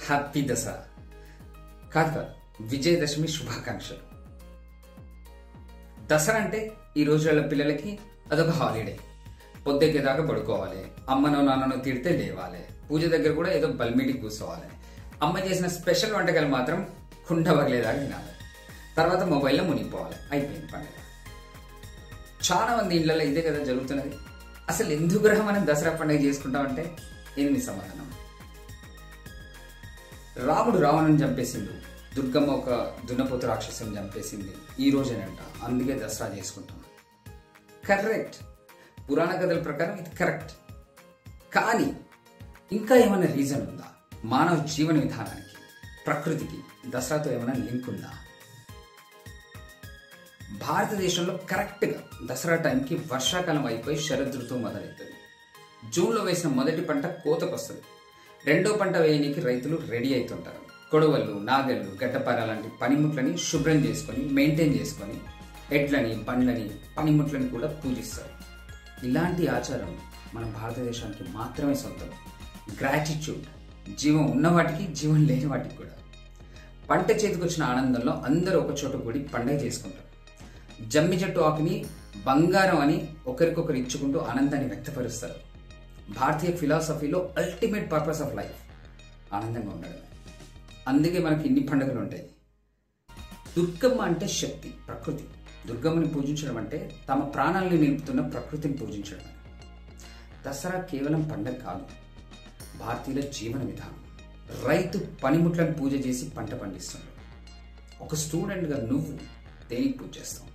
Happy Dasara కాదు విజయదశమి శుభాకాంక్షలు. దసరా అంటే ఈ రోజుల పిల్లలకి అదొక హాలిడే. పొద్దెక్కేదాకా పడుకోవాలి, అమ్మనో నాన్ననో తిడితే లేవాలి, పూజ దగ్గర కూడా ఏదో బల్మీటికి కూర్చోవాలి, అమ్మ చేసిన స్పెషల్ వంటకాలు మాత్రం కుండ వగలేదాకా తినాలి, తర్వాత మొబైల్లో మునిగిపోవాలి, అయిపోయింది పండుగ. చాలా మంది ఇళ్లలో ఇదే కదా జరుగుతున్నది. అసలు ఎందుకు మనం దసరా పండుగ చేసుకుంటామంటే ఏమి సమాధానం? రాముడు రావణుని చంపేసిండు, దుర్గమ్మ ఒక దున్నపోతు రాక్షసుని చంపేసింది ఈ రోజేనంట, అందుకే దసరా చేసుకుంటాం. కరెక్ట్, పురాణ కథల ప్రకారం ఇది కరెక్ట్. కానీ ఇంకా ఏమైనా రీజన్ ఉందా? మానవ జీవన విధానానికి, ప్రకృతికి దసరాతో ఏమైనా లింక్ ఉందా? భారతదేశంలో కరెక్ట్గా దసరా టైంకి వర్షాకాలం అయిపోయి శరదృతువు మొదలవుతుంది. జూన్లో వేసిన మొదటి పంట కోతకు వస్తుంది. రెండో పంట వేయడానికి రైతులు రెడీ అవుతుంటారు. కొడవళ్ళు, నాగళ్ళు, గడ్డపార లాంటి పనిముట్లని శుభ్రం చేసుకొని మెయింటైన్ చేసుకొని ఎడ్లని, బండ్లని, పనిముట్లని కూడా పూజిస్తారు. ఇలాంటి ఆచారం మన భారతదేశానికి మాత్రమే సొంతం. గ్రాటిట్యూడ్, జీవం ఉన్న వాటికి జీవం లేని వాటికి కూడా. పంట చేతికి వచ్చిన ఆనందంలో అందరూ ఒక చోట కూడి పండగ చేసుకుంటారు. జమ్మి చెట్టు ఆకుని బంగారం అని ఒకరికొకరు ఇచ్చుకుంటూ ఆనందాన్ని వ్యక్తపరుస్తారు. భారతీయ ఫిలాసఫీలో అల్టిమేట్ పర్పస్ ఆఫ్ లైఫ్ ఆనందంగా ఉండడమే. అందుకే మనకి ఇన్ని పండుగలు ఉంటాయి. దుర్గమ్మ అంటే శక్తి, ప్రకృతి. దుర్గమ్మని పూజించడం అంటే తమ ప్రాణాలను నిలుపుతున్న ప్రకృతిని పూజించడం. దసరా కేవలం పండగ కాదు, భారతీయుల జీవన విధానం. రైతు పనిముట్లను పూజ చేసి పంట పండిస్తున్నాడు. ఒక స్టూడెంట్గా నువ్వు దేనికి పూజ చేస్తావు?